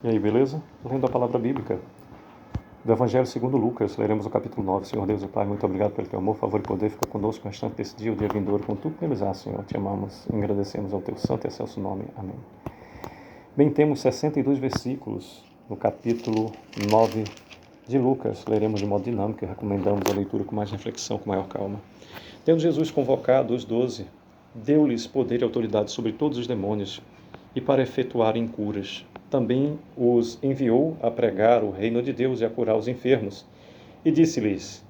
E aí, beleza? Lendo a palavra bíblica do Evangelho segundo Lucas, leremos o capítulo 9. Senhor Deus e Pai, muito obrigado pelo teu amor, favor e poder. Fica conosco no restante desse dia, o dia vindouro, com tudo que neles há, Senhor. Te amamos e agradecemos ao teu santo e excelso nome. Amém. Bem, temos 62 versículos no capítulo 9 de Lucas. Leremos de modo dinâmico e recomendamos a leitura com mais reflexão, com maior calma. Tendo Jesus convocado os 12, deu-lhes poder e autoridade sobre todos os demônios e para efetuarem curas. Também os enviou a pregar o reino de Deus e a curar os enfermos. E disse-lhes: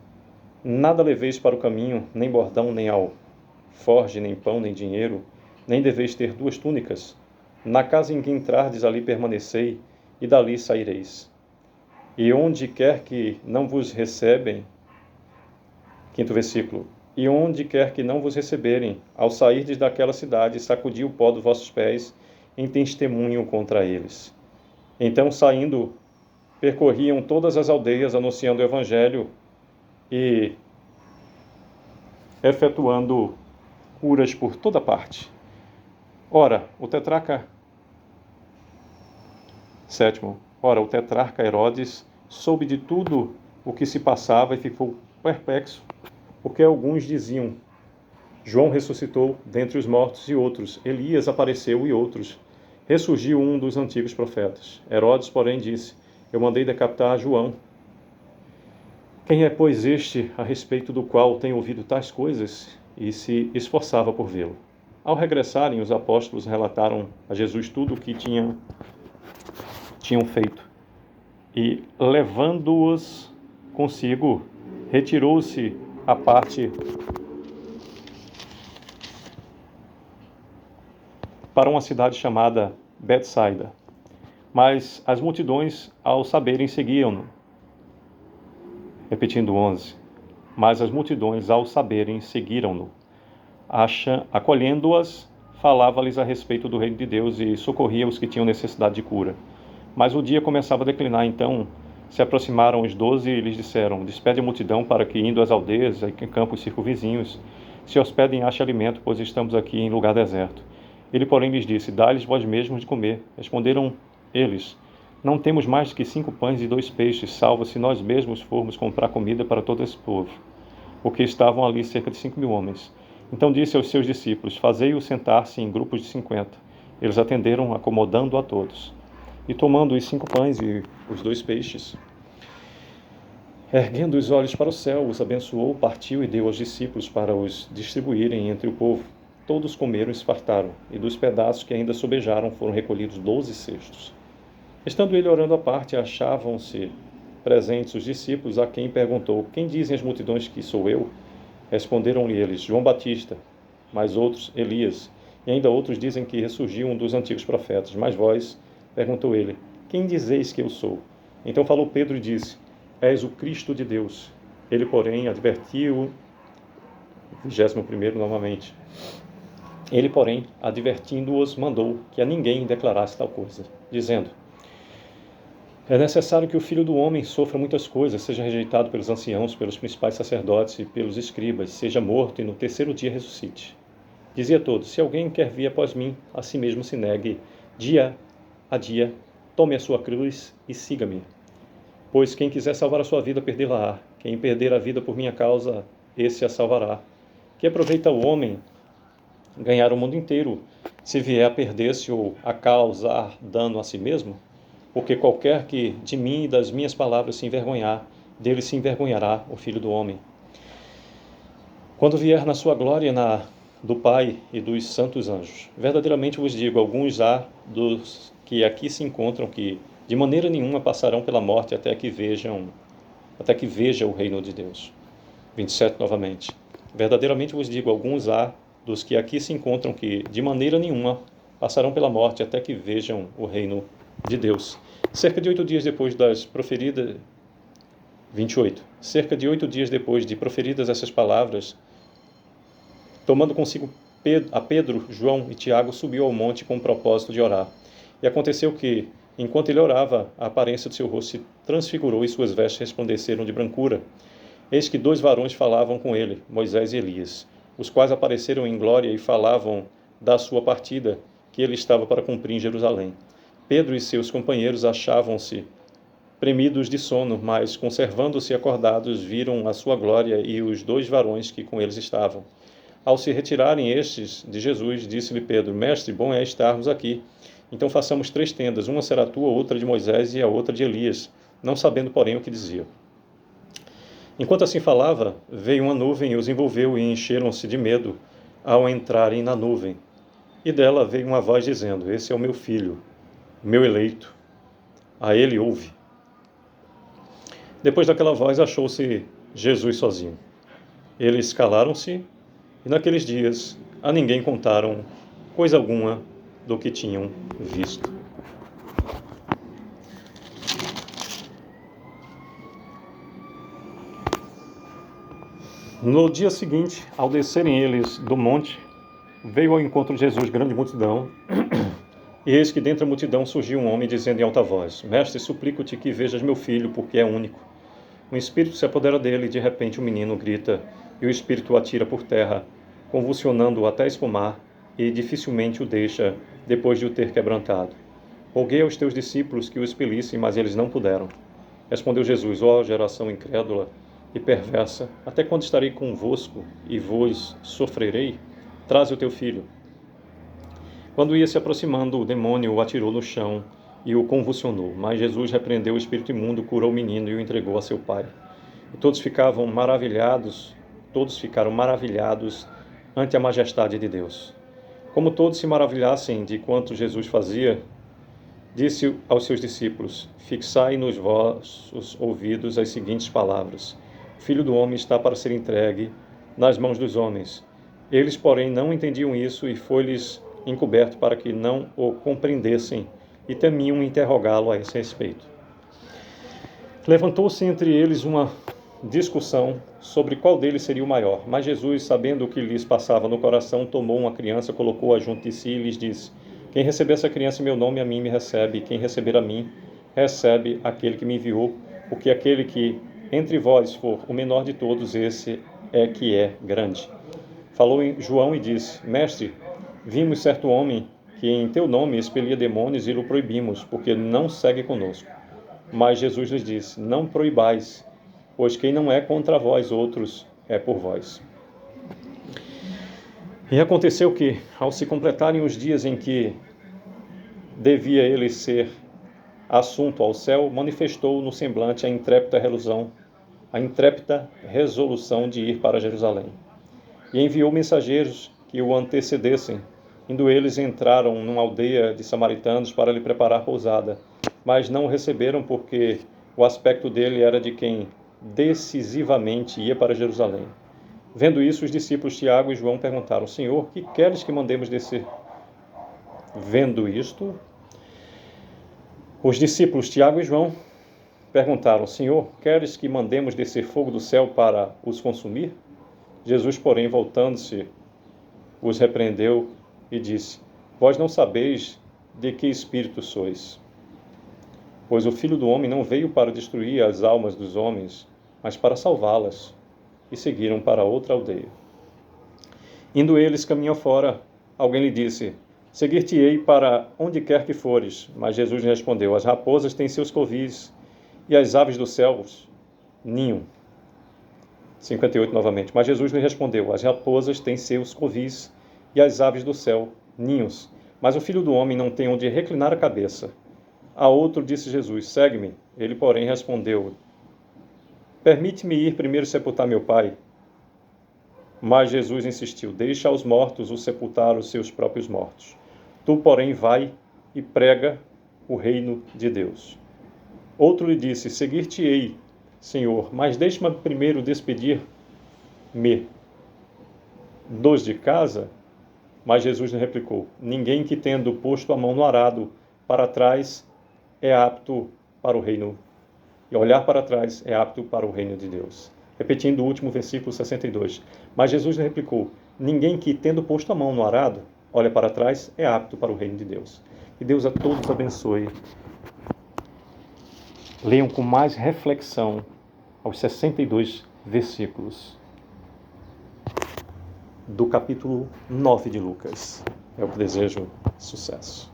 Nada leveis para o caminho, nem bordão, nem alforge, nem pão, nem dinheiro, nem deveis ter duas túnicas. Na casa em que entrardes, ali permanecei, e dali saireis. E onde quer que não vos recebem, quinto versículo, e onde quer que não vos receberem, ao sairdes daquela cidade, sacudi o pó dos vossos pés, em testemunho contra eles. Então, saindo, percorriam todas as aldeias, anunciando o Evangelho e efetuando curas por toda parte. Ora, o tetrarca Herodes soube de tudo o que se passava e ficou perplexo, porque alguns diziam: João ressuscitou dentre os mortos, e outros: Elias apareceu, e outros: ressurgiu um dos antigos profetas. Herodes, porém, disse: Eu mandei decapitar João. Quem é, pois, este a respeito do qual tem ouvido tais coisas? E se esforçava por vê-lo. Ao regressarem, os apóstolos relataram a Jesus tudo o que tinham feito. E, levando-os consigo, retirou-se à parte para uma cidade chamada Betsaida. Mas as multidões, ao saberem, seguiam-no. Repetindo 11. Mas as multidões, ao saberem, seguiram-no. Acolhendo-as, falava-lhes a respeito do reino de Deus e socorria os que tinham necessidade de cura. Mas o dia começava a declinar, então se aproximaram os 12 e lhes disseram: Despede a multidão para que, indo às aldeias e campos circunvizinhos, se hospedem e achem alimento, pois estamos aqui em lugar deserto. Ele, porém, lhes disse: Dai-lhes vós mesmos de comer. Responderam eles: Não temos mais do que 5 pães e 2 peixes, salvo se nós mesmos formos comprar comida para todo esse povo. Porque estavam ali cerca de 5.000 homens. Então disse aos seus discípulos: Fazei-o sentar-se em grupos de 50. Eles atenderam, acomodando a todos. E tomando os 5 pães e os 2 peixes, erguendo os olhos para o céu, os abençoou, partiu e deu aos discípulos para os distribuírem entre o povo. Todos comeram e se fartaram, e dos pedaços que ainda sobejaram foram recolhidos 12 cestos. Estando ele orando à parte, achavam-se presentes os discípulos, a quem perguntou: Quem dizem as multidões que sou eu? Responderam-lhe eles: João Batista, mas outros Elias, e ainda outros dizem que ressurgiu um dos antigos profetas. Mas vós, perguntou ele, quem dizeis que eu sou? Então falou Pedro e disse: És o Cristo de Deus. Ele, porém, advertiu, 21º novamente. Ele, porém, advertindo-os, mandou que a ninguém declarasse tal coisa, dizendo: É necessário que o Filho do Homem sofra muitas coisas, seja rejeitado pelos anciãos, pelos principais sacerdotes e pelos escribas, seja morto e no terceiro dia ressuscite. Dizia a todos: Se alguém quer vir após mim, a si mesmo se negue, dia a dia, tome a sua cruz e siga-me. Pois quem quiser salvar a sua vida, perdê-la-á. Quem perder a vida por minha causa, esse a salvará. Que aproveita o homem ganhar o mundo inteiro, se vier a perder-se ou a causar dano a si mesmo? Porque qualquer que de mim e das minhas palavras se envergonhar, dele se envergonhará o Filho do Homem. Quando vier na sua glória do Pai e dos santos anjos, verdadeiramente vos digo, alguns há dos que aqui se encontram que de maneira nenhuma passarão pela morte até que veja o reino de Deus. 27 novamente. Verdadeiramente vos digo, alguns há dos que aqui se encontram que de maneira nenhuma passarão pela morte até que vejam o reino de Deus. Cerca de 8 dias depois das proferidas, 28. Cerca de 8 dias depois de proferidas essas palavras, tomando consigo a Pedro, João e Tiago, subiu ao monte com o propósito de orar. E aconteceu que, enquanto ele orava, a aparência do seu rosto se transfigurou e suas vestes resplandeceram de brancura. Eis que 2 varões falavam com ele, Moisés e Elias, os quais apareceram em glória e falavam da sua partida, que ele estava para cumprir em Jerusalém. Pedro e seus companheiros achavam-se premidos de sono, mas, conservando-se acordados, viram a sua glória e os 2 varões que com eles estavam. Ao se retirarem estes de Jesus, disse-lhe Pedro: Mestre, bom é estarmos aqui. Então façamos 3 tendas, uma será tua, outra de Moisés e a outra de Elias, não sabendo, porém, o que dizia. Enquanto assim falava, veio uma nuvem e os envolveu e encheram-se de medo ao entrarem na nuvem. E dela veio uma voz dizendo: Esse é o meu filho, meu eleito, a ele ouve. Depois daquela voz achou-se Jesus sozinho. Eles calaram-se e naqueles dias a ninguém contaram coisa alguma do que tinham visto. No dia seguinte, ao descerem eles do monte, veio ao encontro de Jesus grande multidão, e eis que dentre a multidão surgiu um homem dizendo em alta voz: Mestre, suplico-te que vejas meu filho, porque é único. Um espírito se apodera dele e de repente o menino grita, e o espírito o atira por terra, convulsionando-o até espumar, e dificilmente o deixa, depois de o ter quebrantado. Roguei aos teus discípulos que o expelissem, mas eles não puderam. Respondeu Jesus: Ó geração incrédula e perversa, até quando estarei convosco e vos sofrerei? Traze o teu filho. Quando ia se aproximando, o demônio o atirou no chão e o convulsionou. Mas Jesus repreendeu o espírito imundo, curou o menino e o entregou a seu pai. E todos ficaram maravilhados ante a majestade de Deus. Como todos se maravilhassem de quanto Jesus fazia, disse aos seus discípulos: Fixai nos vossos ouvidos as seguintes palavras: O Filho do Homem está para ser entregue nas mãos dos homens. Eles, porém, não entendiam isso e foi-lhes encoberto para que não o compreendessem e temiam interrogá-lo a esse respeito. Levantou-se entre eles uma discussão sobre qual deles seria o maior. Mas Jesus, sabendo o que lhes passava no coração, tomou uma criança, colocou-a junto de si e lhes disse: Quem receber essa criança em meu nome, a mim me recebe, e quem receber a mim, recebe aquele que me enviou, porque aquele que entre vós for o menor de todos, esse é que é grande. Falou em João e disse: Mestre, vimos certo homem que em teu nome expelia demônios e o proibimos, porque não segue conosco. Mas Jesus lhes disse: Não proibais, pois quem não é contra vós outros é por vós. E aconteceu que, ao se completarem os dias em que devia ele ser assunto ao céu, manifestou no semblante a intrépida resolução de ir para Jerusalém. E enviou mensageiros que o antecedessem. Indo eles, entraram numa aldeia de samaritanos para lhe preparar pousada, mas não o receberam porque o aspecto dele era de quem decisivamente ia para Jerusalém. Vendo isso, os discípulos Tiago e João perguntaram: Senhor, que queres que mandemos descer? Vendo isto, os discípulos Tiago e João perguntaram: Senhor, queres que mandemos descer fogo do céu para os consumir? Jesus, porém, voltando-se, os repreendeu e disse: Vós não sabeis de que espírito sois, pois o Filho do Homem não veio para destruir as almas dos homens, mas para salvá-las. E seguiram para outra aldeia. Indo eles caminho fora, alguém lhe disse: Seguir-te-ei para onde quer que fores. Mas Jesus lhe respondeu: As raposas têm seus covis, e as aves dos céus ninho. 58 novamente. Mas Jesus lhe respondeu: As raposas têm seus covis, e as aves do céu ninhos, mas o Filho do Homem não tem onde reclinar a cabeça. A outro disse Jesus: Segue-me. Ele, porém, respondeu: Permite-me ir primeiro sepultar meu pai. Mas Jesus insistiu: Deixa aos mortos o sepultar os seus próprios mortos. Tu, porém, vai e prega o reino de Deus. Outro lhe disse: Seguir-te-ei, Senhor, mas deixa-me primeiro despedir-me dos de casa. Mas Jesus lhe replicou: Ninguém que, tendo posto a mão no arado para trás, é apto para o reino, e olhar para trás é apto para o reino de Deus. Repetindo o último versículo 62. Mas Jesus lhe replicou: Ninguém que, tendo posto a mão no arado, olha para trás, é apto para o reino de Deus. Que Deus a todos abençoe. Leiam com mais reflexão aos 62 versículos do capítulo 9 de Lucas. Eu desejo sucesso.